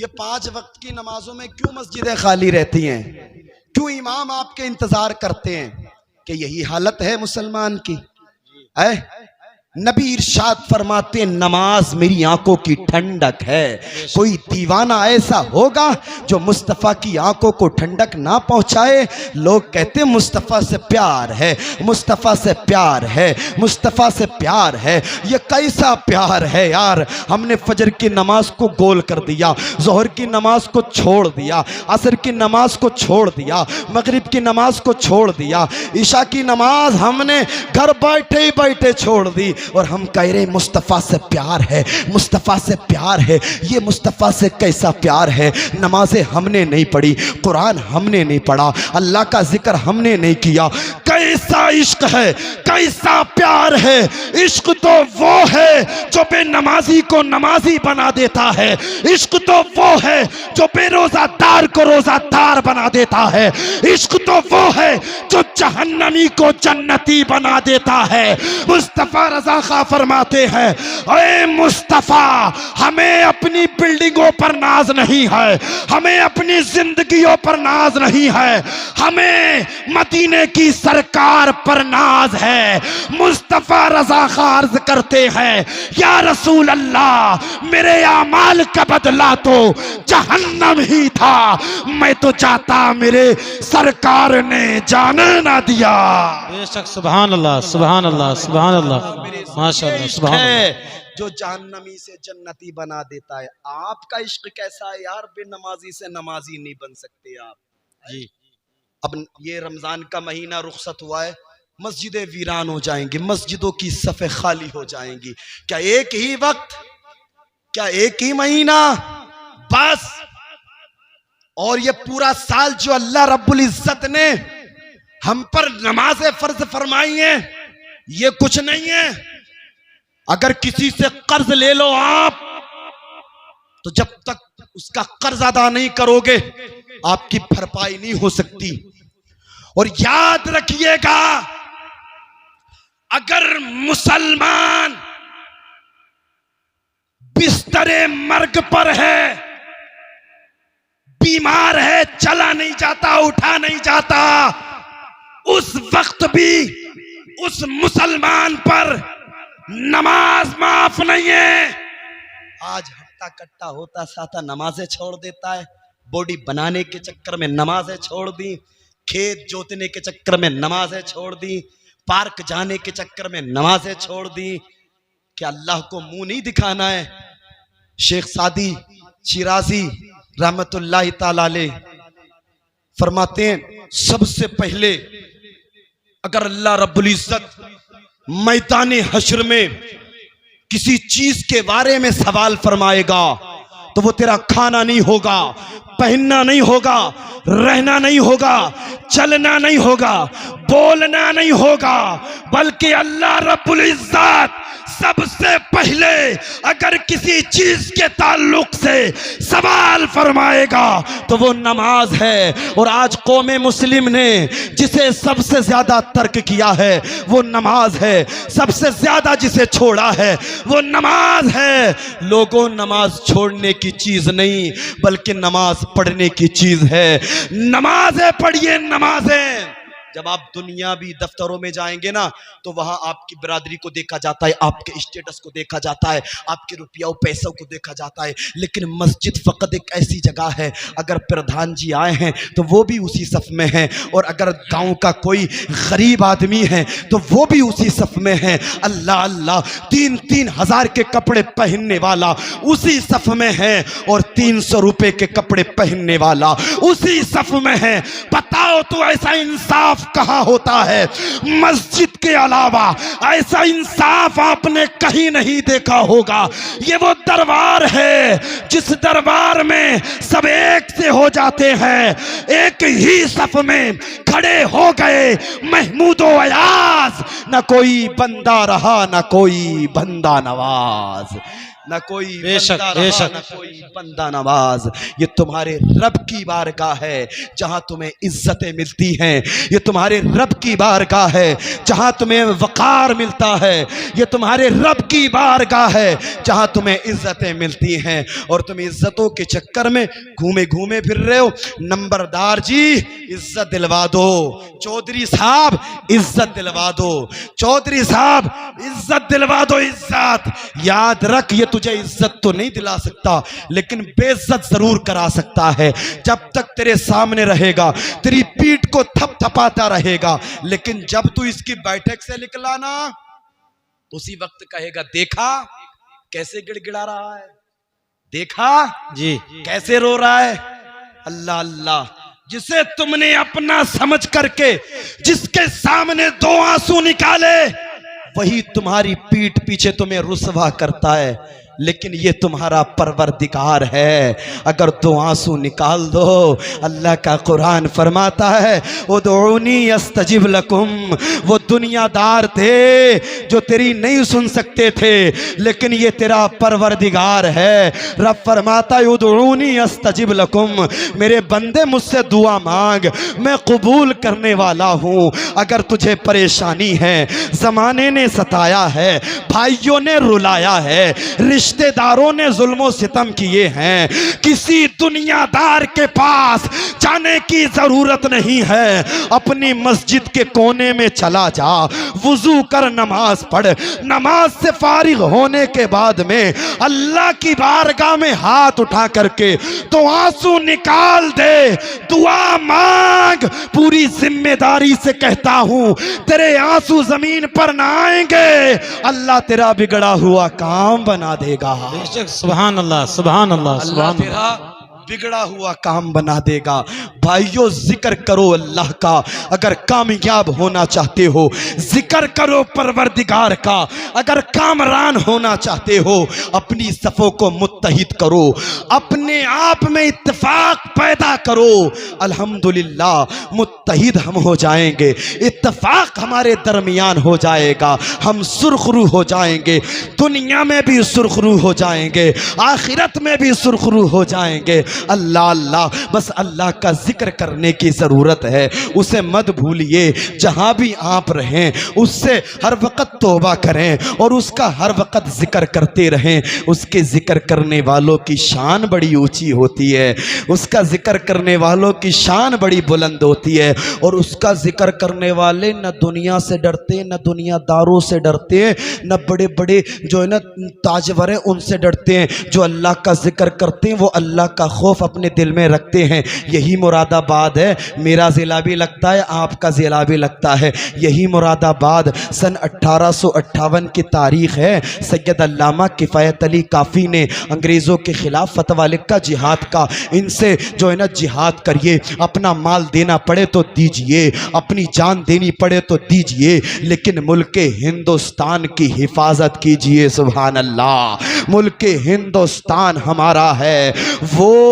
ये 5 वक्त की नमाजों में क्यों मस्जिदें खाली रहती हैं, क्यों इमाम आपके इंतजार करते हैं? कि यही हालत है मुसलमान की है। नबी इरशाद फरमाते, नमाज मेरी आंखों की ठंडक है। कोई दीवाना ऐसा होगा जो मुस्तफ़ा की आंखों को ठंडक ना पहुंचाए। लोग कहते मुस्तफ़ा से प्यार है, मुस्तफ़ा से प्यार है, मुस्तफ़ा से प्यार है। ये कैसा प्यार है यार? हमने फजर की नमाज को गोल कर दिया, जोहर की नमाज को छोड़ दिया, असर की नमाज को छोड़ दिया, मगरिब की नमाज को छोड़ दिया, ईशा की नमाज हमने घर बैठे ही बैठे छोड़ दी, और हम कह रहे मुस्तफ़ा से प्यार है, मुस्तफ़ा से प्यार है। ये मुस्तफ़ा से कैसा प्यार है? नमाजें हमने नहीं पढ़ी, कुरान हमने नहीं पढ़ा, अल्लाह का जिक्र हमने नहीं किया। कैसा इश्क है, कैसा प्यार है? इश्क तो वो है जो बेनमाजी को नमाजी बना देता है। इश्क तो वो है जो बेरोजादार को रोजादार बना देता है। इश्क तो वो है जो जहन्नमी को जन्नती बना देता है। मुस्तफ़ा रज़ा खा फरमाते हैं, अरे मुस्तफ़ा, हमें अपनी बिल्डिंगों पर नाज नहीं है, हमें अपनी जिंदगियों पर नाज नहीं है, हमें मदीने की सरकार पर नाज है। मुस्तफ़ा रज़ा खा अर्ज़ करते हैं, या रसूल अल्लाह, मेरे आमाल का बदला तो जहन्नम ही था। मैं तो चाहता मेरे सरकार ने जाने ना दिया। बेशक, सुभान अल्लाह, सुभान अल्लाह, सुभान अल्लाह, माशाअल्लाह, सुभान अल्लाह। जो जहन्नमी से जन्नती बना देता है। आपका इश्क कैसा है यार? बेनमाजी से नमाजी नहीं बन सकते आप जी। अब ये रमजान का महीना रुखसत हुआ है, मस्जिदें वीरान हो जाएंगी, मस्जिदों की सफ़े खाली हो जाएंगी। क्या एक ही वक्त, क्या एक ही महीना बस? और ये पूरा साल जो अल्लाह रब्बुल इज्जत ने हम पर नमाज़ें फर्ज फरमाई है, ये कुछ नहीं है। अगर किसी से कर्ज ले लो आप, तो जब तक उसका कर्ज अदा नहीं करोगे आपकी भरपाई नहीं हो सकती। और याद रखिएगा, अगर मुसलमान बिस्तरे मर्ग पर है, बीमार है, चला नहीं जाता, उठा नहीं जाता, उस वक्त भी उस मुसलमान पर नमाज माफ नहीं है। आज हट्टा कट्टा होता साथा नमाजें छोड़ देता है, बॉडी बनाने के चक्कर में नमाजें छोड़ दी, खेत जोतने के चक्कर में नमाजें छोड़ दी, पार्क जाने के चक्कर में नमाजें छोड़ दी। क्या अल्लाह को मुंह नहीं दिखाना है? शेख सादी शिराजी रहमतुल्लाहि ताला अलैह फरमाते हैं, सबसे पहले अगर अल्लाह रब्बुल इज्जत मैदान हश्र में किसी चीज के बारे में सवाल फरमाएगा, तो वो तेरा खाना नहीं होगा, पहनना नहीं होगा, रहना नहीं होगा, चलना नहीं होगा, बोलना नहीं होगा, बल्कि अल्लाह रब्बुल इज्जत सबसे पहले अगर किसी चीज के ताल्लुक से सवाल फरमाएगा तो वो नमाज है। और आज कौमे मुस्लिम ने जिसे सबसे ज्यादा तर्क किया है वो नमाज है, सबसे ज्यादा जिसे छोड़ा है वो नमाज है। लोगों, नमाज छोड़ने की चीज नहीं बल्कि नमाज पढ़ने की चीज है। नमाजें पढ़िए, नमाजें। जब आप दुनियावी दफ्तरों में जाएंगे ना, तो वहां आपकी बिरादरी को देखा जाता है, आपके स्टेटस को देखा जाता है, आपके रुपया पैसों को देखा जाता है। लेकिन मस्जिद फ़कत एक ऐसी जगह है, अगर प्रधान जी आए हैं तो वो भी उसी सफ़ में हैं, और अगर गांव का कोई गरीब आदमी है तो वो भी उसी सफ़ में है। अल्लाह अल्लाह, 3-3 हज़ार के कपड़े पहनने वाला उसी सफ़ में है, और 300 रुपए के कपड़े पहनने वाला उसी सफ़ में है। बताओ तो ऐसा इंसाफ कहां होता है? मस्जिद के अलावा ऐसा इंसाफ आपने कहीं नहीं देखा होगा। ये वो दरबार है जिस दरबार में सब एक से हो जाते हैं, एक ही सफ में खड़े हो गए महमूद व अयाज, न कोई बंदा रहा न कोई बंदा नवाज। न कोई बेशक, बंदा रहा, बेशक। न कोई बंदा नवाज। ये तुम्हारे रब की बारगाह है जहां तुम्हें इज्जतें मिलती हैं। ये तुम्हारे रब की बारगाह है जहां तुम्हें वकार मिलता है। ये तुम्हारे रब की बारगाह है जहां तुम्हें इज्जतें मिलती हैं। और तुम इज्जतों के चक्कर में घूमे घूमे फिर रहे हो। नंबरदार जी इज्जत दिलवा दो, चौधरी साहब इज्जत दिलवा दो, चौधरी साहब इज्जत दिलवा दो। इज्जत याद रख, ये तुझे इज्जत तो नहीं दिला सकता लेकिन बेइज्जत जरूर करा सकता है। जब तक तेरे सामने रहेगा तेरी पीठ को थपथपाता रहेगा, लेकिन जब तू इसकी बैठक से निकला ना उसी वक्त कहेगा देखा कैसे गिड़गिड़ा रहा है, देखा जी कैसे रो रहा है। अल्लाह अल्लाह, जिसे तुमने अपना समझ करके जिसके सामने दो आंसू निकाले वही तुम्हारी पीठ पीछे तुम्हें रुसवा करता है। लेकिन ये तुम्हारा परवरदिगार है, अगर दो आंसू निकाल दो। अल्लाह का कुरान फरमाता है उदऊनी अस्तजिब लकुम। वो दुनियादार थे जो तेरी नहीं सुन सकते थे, लेकिन ये तेरा परवरदिगार है। रब फरमाता है उदऊनी अस्तजिब लकुम, मेरे बंदे मुझसे दुआ मांग, मैं कबूल करने वाला हूँ। अगर तुझे परेशानी है, जमाने ने सताया है, भाइयों ने रुलाया है, रिश्तेदारों ने जुल्मो सितम किए हैं, किसी दुनियादार के पास जाने की जरूरत नहीं है। अपनी मस्जिद के कोने में चला जा, वुजू कर नमाज पढ़, नमाज से फारिग होने के बाद में अल्लाह की बारगाह में हाथ उठा करके तो आंसू निकाल दे, दुआ मांग। पूरी जिम्मेदारी से कहता हूं तेरे आंसू जमीन पर ना आएंगे, अल्लाह तेरा बिगड़ा हुआ काम बना देगा। बेशक, सुभान अल्लाह, सुभान अल्लाह, अल्लाह सुभान अल्लाह। तेरा बिगड़ा हुआ काम बना देगा। भाइयों जिक्र करो अल्लाह का, अगर कामयाब होना चाहते हो जिक्र करो परवरदिगार का, अगर कामरान होना चाहते हो अपनी सफ़ों को मुत्तहिद करो, अपने आप में इत्तेफाक पैदा करो। अल्हम्दुलिल्लाह मुत्तहिद हम हो जाएंगे, इत्तेफाक हमारे दरमियान हो जाएगा, हम सुरखरू हो जाएंगे, दुनिया में भी सुरखरू हो जाएंगे, आखिरत में भी सुरखरू हो जाएंगे। अल्लाह अल्लाह, बस अल्लाह का जिक्र करने की ज़रूरत है, उसे मत भूलिए। जहाँ भी आप रहें उससे हर वक्त तौबा करें और उसका हर वक्त जिक्र करते रहें। उसके जिक्र करने वालों की शान बड़ी ऊंची होती है, उसका जिक्र करने वालों की शान बड़ी बुलंद होती है। और उसका जिक्र करने वाले न दुनिया से डरते, न दुनियादारों से डरते हैं, न बड़े बड़े जो है ना ताजवर हैं उनसे डरते हैं। जो अल्लाह का जिक्र करते हैं वो अल्लाह का खौफ अपने दिल में रखते हैं। यही मुरादाबाद है, मेरा ज़िला भी लगता है, आपका ज़िला भी लगता है। यही मुरादाबाद सन 1858 की तारीख़ है। सैयद अल्लामा किफ़ायत अली काफ़ी ने अंग्रेज़ों के ख़िलाफ़ फतवा लिखा जिहाद का। इनसे जो है ना जिहाद करिए, अपना माल देना पड़े तो दीजिए, अपनी जान देनी पड़े तो दीजिए, लेकिन मुल्क हिंदुस्तान की हिफाजत कीजिए। सुभान अल्लाह, मुल्क हिंदुस्तान हमारा है। वो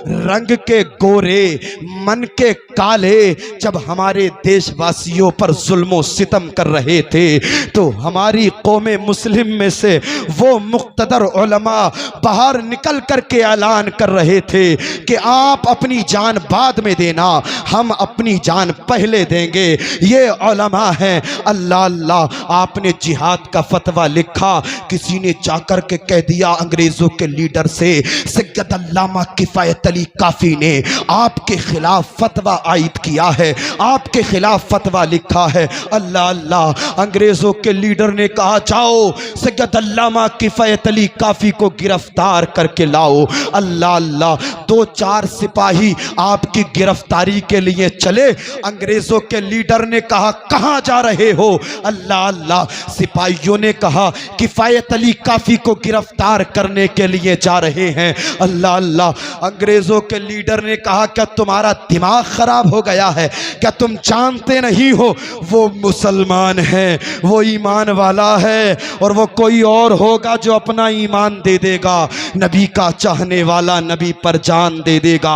रंग के गोरे मन के काले जब हमारे देशवासियों पर जुल्मो सितम कर रहे थे तो हमारी कौमे मुस्लिम में से वो मुक़्तदर उलमा बाहर निकल कर के ऐलान कर रहे थे कि आप अपनी जान बाद में देना, हम अपनी जान पहले देंगे। ये उलमा हैं। अल्लाह अल्लाह, आपने जिहाद का फतवा लिखा, किसी ने जाकर के कह दिया अंग्रेज़ों के लीडर से, सैयद अल्लामा किफ़ायत अली काफ़ी ने आपके खिलाफ फतवा आयद किया है, आपके खिलाफ फतवा लिखा है। अल्लाह अल्लाह, अंग्रेज़ों के लीडर ने कहा जाओ सैयद अल्लामा किफ़ायत अली काफ़ी को गिरफ्तार करके लाओ। अल्लाह अल्लाह, 2-4 सिपाही आपकी गिरफ्तारी के लिए चले। अंग्रेज़ों के लीडर ने कहा कहाँ जा रहे हो? अल्लाह अल्लाह, सिपाहियों ने कहा किफ़ायत अली काफ़ी को गिरफ्तार करने के लिए जा रहे हैं। अल्लाह अल्लाह, अंग्रेज़ों के लीडर ने कहा क्या तुम्हारा दिमाग खराब हो गया है? क्या तुम जानते नहीं हो वो मुसलमान है, वो ईमान वाला है, और वो कोई और होगा जो अपना ईमान दे देगा, नबी का चाहने वाला, नबी पर जान दे देगा।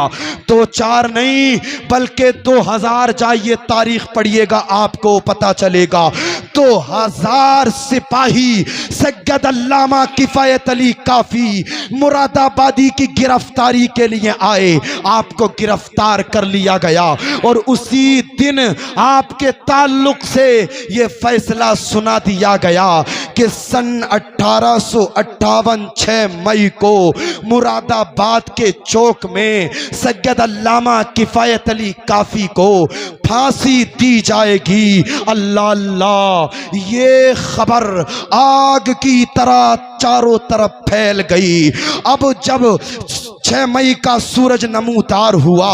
2-4 नहीं बल्कि 2000 जाइए तारीख पढ़िएगा, आपको पता चलेगा। 2000 सिपाही सैयद अल्लामा किफायत अली काफी मुरादाबादी की गिरफ्तारी के लिए आए, आपको गिरफ्तार कर लिया गया, और उसी दिन आपके ताल्लुक से ये फैसला सुना दिया गया कि सन 1858 6 मई को मुरादाबाद के चौक में सैयद अल्लामा किफायत अली काफी को फांसी दी जाएगी। अल्लाह अल्लाह, ये खबर आग की तरह चारों तरफ फैल गई। अब जब 6 मई का सूरज नमूदार हुआ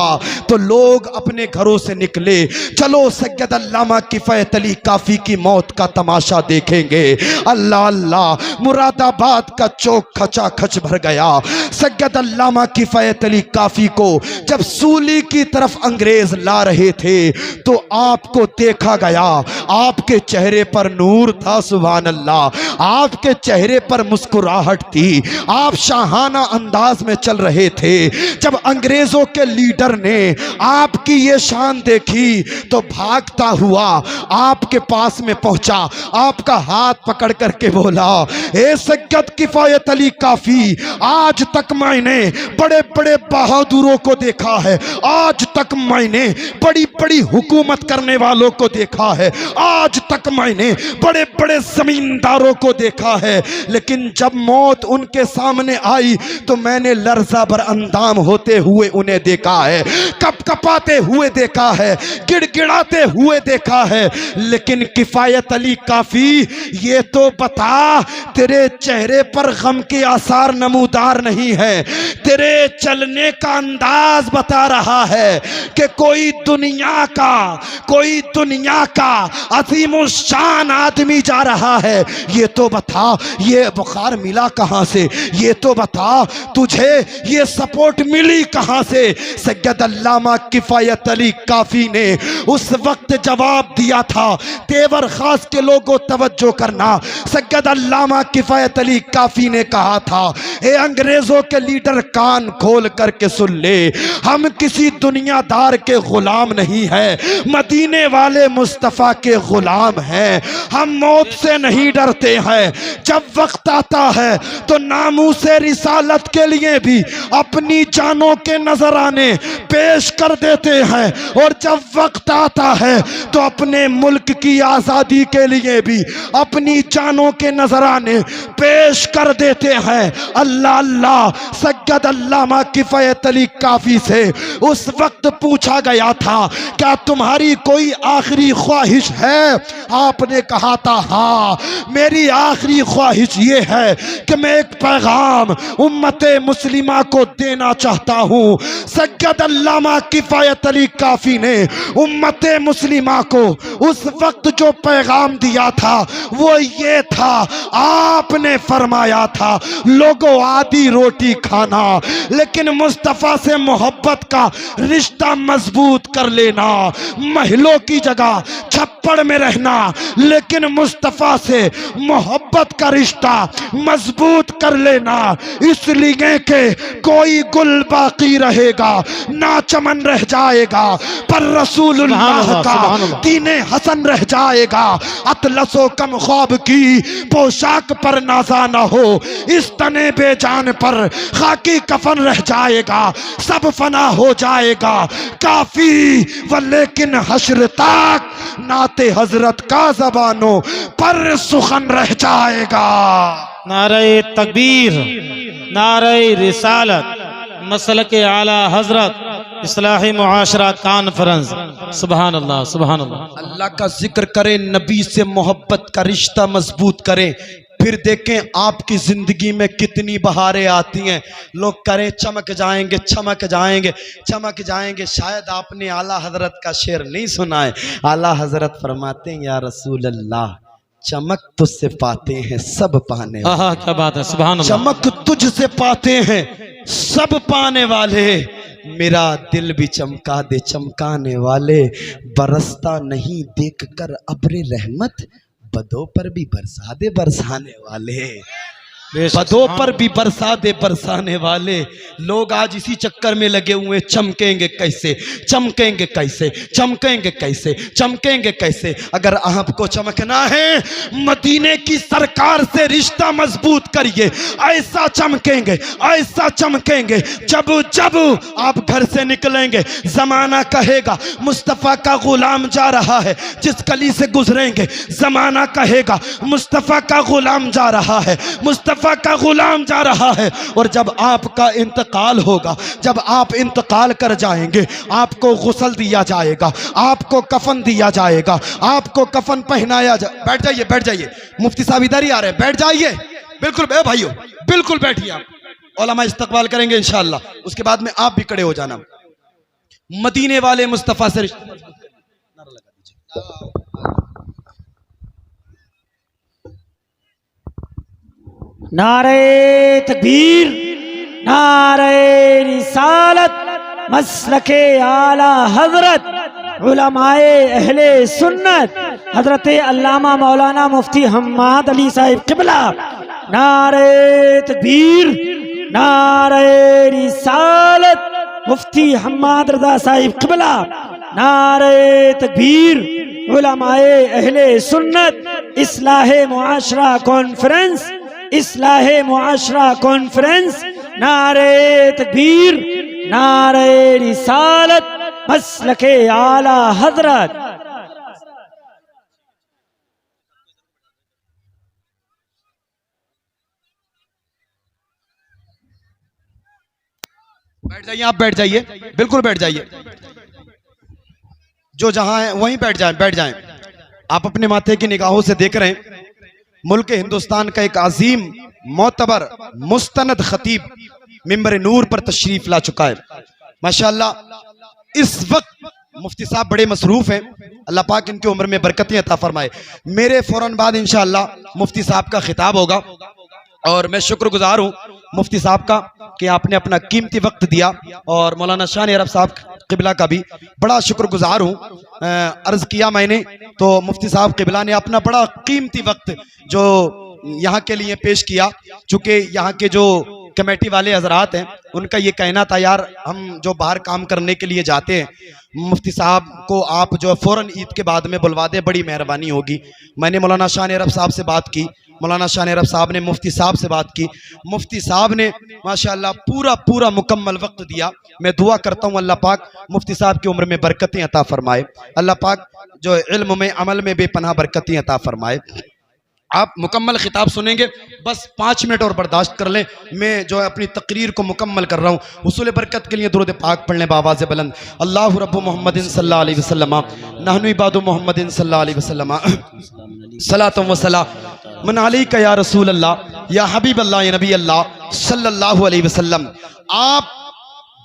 तो लोग अपने घरों से निकले, चलो सैयद अल्लामा किफायत अली काफी की मौत का तमाशा देखेंगे। अल्लाह अल्लाह, मुरादाबाद का चौक खचा खच भर गया। सैयद अल्लामा किफायत अली काफी को जब सूली की तरफ अंग्रेज ला रहे थे तो आपको देखा गया, आपके चेहरे पर नूर था, सुभान अल्लाह, आपके चेहरे पर मुस्कुराहट थी, आप शाहाना अंदाज में चल रहे थे। जब अंग्रेजों के लीडर ने आपकी ये शान देखी तो भागता हुआ आपके पास में पहुंचा, आपका हाथ पकड़ करके बोला, ए सैयद किफायत अली काफी, आज तक मैंने बड़े बड़े बहादुरों को देखा है, आज तक मैंने बड़ी बड़ी हुकूमत करने वालों को देखा है, आज तक मैंने बड़े बड़े जमींदारों को देखा है, लेकिन जब मौत उनके सामने आई तो मैंने लर्जा बर अंदाम होते हुए उन्हें देखा है, कपकपाते हुए देखा है, गिड़गिड़ाते हुए देखा है। लेकिन किफायत अली काफी, ये तो बता, तेरे चेहरे पर गम के आसार नमूदार नहीं है, तेरे चलने का अंदाज बता रहा है कि कोई दुनिया का अजीमुशान आदमी जा रहा है। ये तो बता, ये बुखार मिला कहां से? ये तो बता, तुझे ये सपोर्ट मिली कहां से? सैयद अल्लामा किफायत अली काफी ने उस वक्त जवाब दिया था, तेवर खास के लोगों तवज्जो करना, सैयद अल्लामा किफायत अली काफी ने कहा था, ए अंग्रेजों के लीडर कान खोल करके सुन ले, हम किसी दुनियादार के गुलाम नहीं है, मदीने वाले मुस्तफ़ा के गुलाम हैं, हम मौत से नहीं डरते हैं। जब वक्त आता है तो नामूसे रिसालत के लिए भी अपनी जानों के नजराने पेश कर देते हैं, और जब वक्त आता है तो अपने मुल्क की आज़ादी के लिए भी अपनी जानों के नजराने पेश कर देते हैं। अल्लाह अल्लाह, सैयद अल्लामा किफायत अली काफी से उस वक्त पूछा गया था, क्या तुम्हारी कोई आखिरी ख्वाहिश है? आपने कहा था, हाँ, मेरी आखिरी ख्वाहिश ये है कि मैं एक पैगाम उम्मते मुस्लिमा को देना चाहता हूँ। सैयद अल्लामा किफायत अली काफी ने उम्मते मुस्लिमा को उस वक्त जो पैगाम दिया था वो ये था, आपने फरमाया था, लोगों आधी रोटी खाना, लेकिन मुस्तफ़ा से मोहब्बत का रिश्ता मजबूत कर लेना, महलों की जगह छप्पड़ में रहना, लेकिन मुस्तफ़ा से मोहब्बत का रिश्ता मजबूत कर लेना, इसलिए कि कोई गुल बाकी रहेगा ना चमन रह जाएगा, पर रसूलुल्लाह का दीने हसन रह जाएगा। अतलसो कम ख्वाब की पोशाक पर नाजा ना हो, इस तने बेजान पर खाकी कफन रह जाएगा, सब फना हो जाएगा काफी, व लेकिन हश्र तक नाते हजरत का जबानों पर सुखन रह जाएगा। नारे तकबीर, नारे रिसालत, मसलक आला हजरत, इस्लाही मुआशरा कॉन्फ्रेंस। सुभान अल्लाह, सुभान अल्लाह। अल्लाह का जिक्र करें, नबी से मोहब्बत का रिश्ता मजबूत करें, फिर देखें आपकी जिंदगी में कितनी बहारें आती हैं। लोग करें चमक जाएंगे, चमक जाएंगे, चमक जाएंगे। शायद आपने आला हजरत का शेर नहीं सुना है। आला हजरत फरमाते हैं, या रसूल अल्लाह, चमक तुझसे पाते हैं सब पाने वाले। क्या बात है, सुभान अल्लाह। चमक तुझसे पाते हैं सब पाने वाले, मेरा दिल भी चमका दे चमकाने वाले, बरसता नहीं देख कर अब्रे रहमत, बदों पर भी बरसा दे बरसाने वाले, बदों पर भी बरसा दे बरसाने वाले। लोग आज इसी चक्कर में लगे हुए, चमकेंगे कैसे, चमकेंगे कैसे, चमकेंगे कैसे, चमकेंगे कैसे। अगर आपको चमकना है मदीने की सरकार से रिश्ता मजबूत करिए, ऐसा चमकेंगे, ऐसा चमकेंगे। जब जब आप घर से निकलेंगे जमाना कहेगा मुस्तफ़ा का गुलाम जा रहा है, जिस गली से गुजरेंगे जमाना कहेगा मुस्तफ़ा का गुलाम जा रहा है, मुस्तफ़ा का गुलाम जा रहा है। और जब आपका इंतकाल होगा, जब आप इंतकाल कर जाएंगे, आपको गुस्ल दिया जाएगा, आपको कफन दिया जाएगा, आपको कफन पहनाया बैठ जाइए, बैठ जाइए, मुफ्ती साहब इधर ही आ रहे हैं, बैठ जाइए, बिल्कुल भाइयों बिल्कुल बैठिए। आप उलमा इस्तकबाल करेंगे इंशाअल्लाह, उसके बाद में आप भी खड़े हो जाना। मदीने वाले मुस्तफ़ा से नारा लगा दीजिए। नारे तकबीर, नारे रिसालत, मसलके आला हजरत उलमाए अहले सुन्नत हजरत अल्लामा मौलाना मुफ्ती हम्माद अली साहिब किबला। नारे तकबीर, नारे रिसालत, मुफ्ती हम्माद रजा साहिब किबला। नारे तकबीर, उलमाए अहले सुन्नत इस्लाहे मुआशरा कॉन्फ्रेंस, इस्लाहे मुआशरा कॉन्फ्रेंस। नारे तकबीर, नारे रिसालत, मसलके आला हजरत। बैठ जाइए, आप बैठ जाइए, बिल्कुल बैठ जाइए, जो जहां है वहीं बैठ जाएं, बैठ जाएं। आप अपने माथे की निगाहों से देख रहे हैं मुल्क हिंदुस्तान का एक अजीम मोतबर मुस्तनद खतीब मिंबर नूर पर तशरीफ ला चुका है माशाअल्लाह। इस वक्त मुफ्ती साहब बड़े मसरूफ हैं, अल्लाह पाक इनकी उम्र में बरकतें अता फरमाए। मेरे फौरन बाद इंशाअल्लाह मुफ्ती साहब का खिताब होगा और मैं शुक्रगुजार हूँ मुफ्ती साहब का कि आपने अपना कीमती वक्त दिया, और मौलाना शान अरब साहब किबला का भी बड़ा शुक्रगुजार हूँ। अर्ज किया मैंने तो मुफ्ती साहब किबला ने अपना बड़ा कीमती वक्त जो यहाँ के लिए पेश किया, चूँकि यहाँ के जो कमेटी वाले हजरात हैं उनका ये कहना था यार हम जो बाहर काम करने के लिए जाते हैं मुफ्ती साहब को आप जो फ़ौरन ईद के बाद में बुलवा दें, बड़ी मेहरबानी होगी। मैंने मौलाना शान अरब साहब से बात की, मौलाना शान अरब साहब ने मुफ्ती साहब से बात की, मुफ्ती साहब ने माशाअल्लाह पूरा मुकम्मल वक्त दिया। मैं दुआ करता हूँ अल्लाह पाक मुफ्ती साहब की उम्र में बरकतें अता फरमाए, अल्लाह पाक जो इल्म में अमल में बेपनाह बरकतें अता फरमाए। आप मुकम्मल खिताब सुनेंगे, बस 5 मिनट और बर्दाश्त कर लें। मैं जो है अपनी तकरीर को मुकम्मल कर रहा हूँ। हुसूल बरकत के लिए दुरूद पाक पढ़ लें बावाज़ बुलंद। अल्लाहु रब्बु मुहम्मदिन सल्लल्लाहु अलैहि वसल्लम नहनु इबादु मुहम्मदिन सल्लल्लाहु अलैहि वसल्लम सलातु व सलाम मन अलैका या रसूल अल्लाह या हबीब अल्लाह या नबी अल्लाह सल्लल्लाहु अलैहि वसल्लम। आप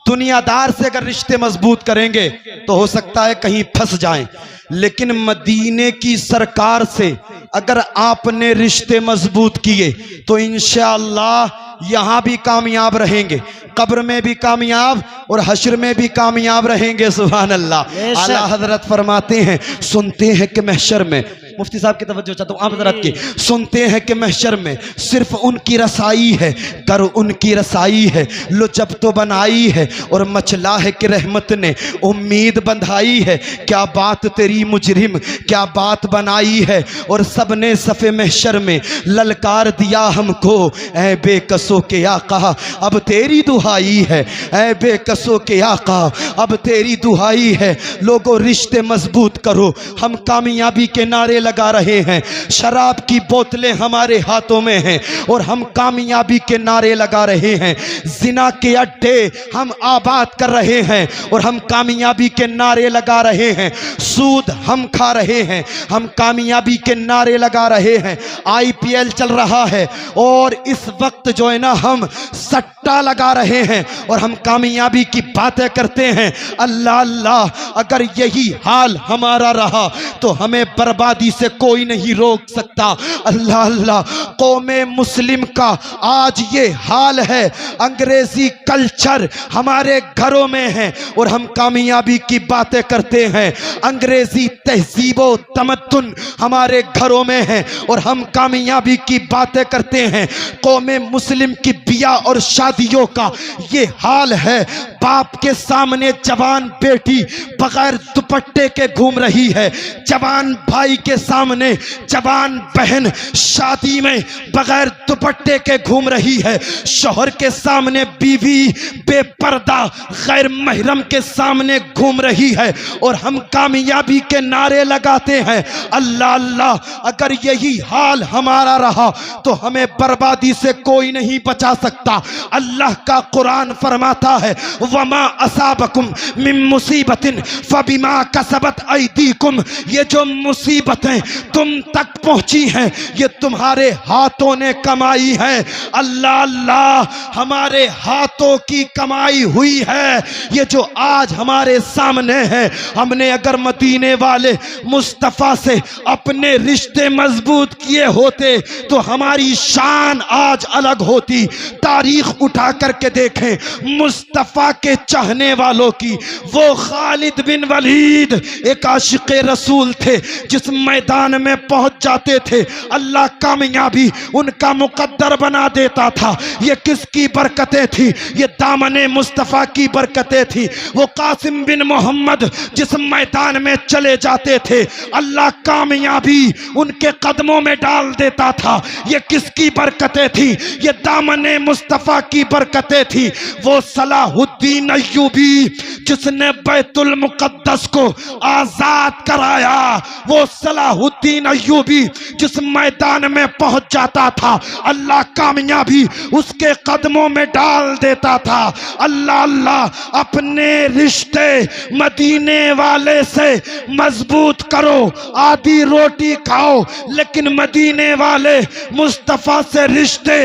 दुनियादार से अगर रिश्ते मजबूत करेंगे तो हो सकता है कहीं फंस जाएं, लेकिन मदीने की सरकार से अगर आपने रिश्ते मजबूत किए तो इंशाअल्लाह यहाँ भी कामयाब रहेंगे, कब्र में भी कामयाब और हश्र में भी कामयाब रहेंगे। सुभान अल्लाह। आला हजरत फरमाते हैं, सुनते हैं कि महशर में, मुफ्ती साहब की तवज्जो चाहता हूँ आप हजरत की, सुनते हैं कि महशर में सिर्फ उनकी रसाई है, कर उनकी रसाई है, लो जब तो बनाई है और मचला है कि रहमत ने उम्मीद बंधाई है। क्या बात तेरी मुजरिम, क्या बात बनाई है, और सबने सफ़े महशर में ललकार दिया हमको, ऐ बेकसों के आका अब तेरी दुहाई है, ऐ बेकसों के आका अब तेरी दुहाई है। लोगों रिश्ते मजबूत करो, हम कामयाबी के नारे लगा रहे हैं, शराब की बोतलें हमारे हाथों में हैं और हम कामयाबी के नारे लगा रहे हैं, जिना के अड्डे हम आबाद कर रहे हैं और हम कामयाबी के नारे लगा रहे हैं, सूद हम खा रहे हैं, हम कामयाबी के नारे लगा रहे हैं। IPL चल रहा है और इस वक्त जो है ना हम सट्टा लगा रहे हैं और हम कामयाबी की बातें करते हैं। अल्लाह अल्लाह, अगर यही हाल हमारा रहा तो हमें बर्बादी से कोई नहीं रोक सकता। अल्लाह अल्लाह, कौमे मुस्लिम का आज ये हाल है। अंग्रेजी कल्चर हमारे घरों में है और हम कामयाबी की बातें करते हैं। अंग्रेजी तहजीबो तमद्दुन हमारे घरों में है और हम कामयाबी की बातें करते हैं। कौमे मुस्लिम की बिया और शादियों का ये हाल है। बाप के सामने जवान बेटी बगैर दुपट्टे के घूम रही है, जवान भाई के सामने जवान बहन शादी में बगैर दुपट्टे के घूम रही है, शौहर के सामने बीवी बेपर्दा गैर महरम के सामने घूम रही है और हम कामयाबी के नारे लगाते हैं। अल्लाह अल्लाह, अगर यही हाल हमारा रहा तो हमें बर्बादी से कोई नहीं बचा सकता। अल्लाह का कुरान फरमाता है, वमा असाबकुम मिन मुसीबतिन फबिमा कसबत ऐदीकुम, ये जो मुसीबतें तुम तक पहुंची हैं ये तुम्हारे हाथों ने कमाई है। अल्लाह अल्लाह, हमारे हाथों की कमाई हुई है ये जो आज हमारे सामने है। हमने अगर मदीने वाले मुस्तफ़ा से अपने रिश्ते मजबूत किए होते तो हमारी शान आज अलग होती। तारीख उठा करके देखें मुस्तफ़ा के चाहने वालों की। वो खालिद बिन वलीद एक आशिक़ रसूल थे, जिस मैदान में पहुंच जाते थे अल्लाह कामयाबी उनका मुकद्दर बना देता था। ये किसकी बरकतें थी? ये दामने मुस्तफ़ा की बरकतें थी। वो कासिम बिन मोहम्मद जिस मैदान में चले जाते थे अल्लाह कामयाबी उनके कदमों में डाल देता था। ये किसकी बरकतें थी? ये दामने मुस्तफ़ा की बरकतें थी। वो सलाहुद्दीन अय्यूबी जिसने बैतुल मुक़द्दस को आजाद कराया, वो सलाहुद्दीन अय्यूबी जिस मैदान में पहुंच जाता था अल्लाह कामयाबी उसके कदमों में डाल देता था। अल्लाह अल्लाह, अपने रिश्ते मदीने वाले से मजबूत करो। आधी रोटी खाओ लेकिन मदीने वाले मुस्तफ़ा से रिश्ते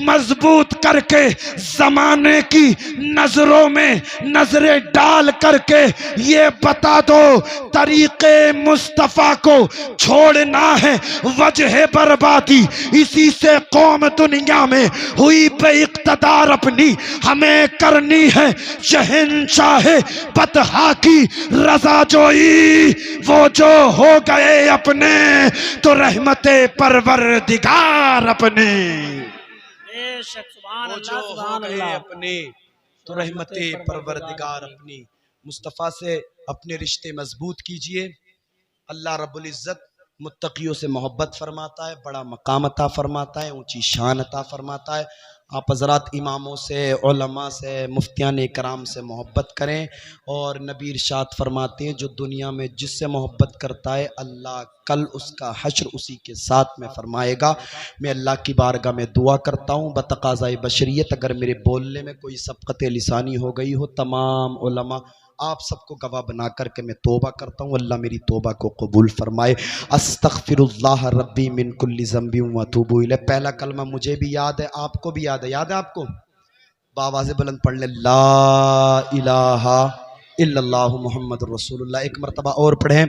मजबूत करके जमाने की नजरों में नजरें डाल करके ये बता दो तरीके मुस्तफ़ा को छोड़ना है वजह बर्बादी। इसी से कौम दुनिया में हुई बेइक़्तिदार अपनी, हमें करनी है शहंशाह बतहा की रज़ा जोई। वो जो हो गए अपने तो रहमते परवरदिगार अपने, वो जो हो गए अपने तो रहमते परवरदिगार अपनी। मुस्तफ़ा से अपने रिश्ते मजबूत कीजिए। अल्लाह रब्बुल इज़्ज़त मुत्तकियों से मोहब्बत फरमाता है, बड़ा मकाम अता फरमाता है, ऊंची शान अता फरमाता है। आप हज़रात इमामों से, उलमा से, मुफ्तियान इकराम से मोहब्बत करें। और नबी इरशाद फरमाते हैं, जो दुनिया में जिससे मोहब्बत करता है अल्लाह कल उसका हश्र उसी के साथ में फरमाएगा। मैं अल्लाह की बारगाह में दुआ करता हूँ बतक़ाज़ाए बशरियत, अगर मेरे बोलने में कोई सबक़त लिसानी हो गई हो, तमाम उलमा आप सबको गवाह बना करके मैं तौबा करता हूँ। अल्लाह मेरी तौबा को कबूल फरमाए। अस्तग़फिरुल्लाह रब्बी मिन कुल्लि ज़ंबि व अतूबु इलैह। पहला कलमा मुझे भी याद है, आपको भी याद है आपको? बावाज़े बुलंद पढ़ ले, ला इलाहा इल्लल्लाहु मुहम्मदुर रसूलुल्लाह। एक मरतबा और पढ़ें,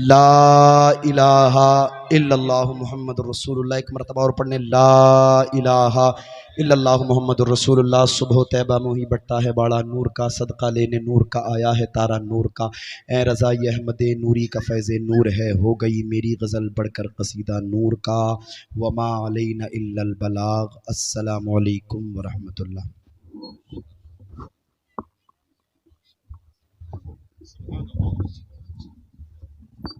ला इलाहा इल्लल्लाहु मुहम्मदुर रसूलुल्लाह। एक मरतबा और पढ़ें, ला इलाहा इल्लल्लाहु मुहम्मदुर रसूलुल्लाह। सुबह तैबा मुही बट्टा है बाड़ा नूर का, सदका लेने नूर का आया है तारा नूर का। ए रज़ाई अहमद नूरी का फैज़ नूर है, हो गई मेरी गज़ल बढ़कर कसीदा नूर का। वमा अलैना इल्लल बलाग। अस्सलामु अलैकुम व रहमतुल्लाह।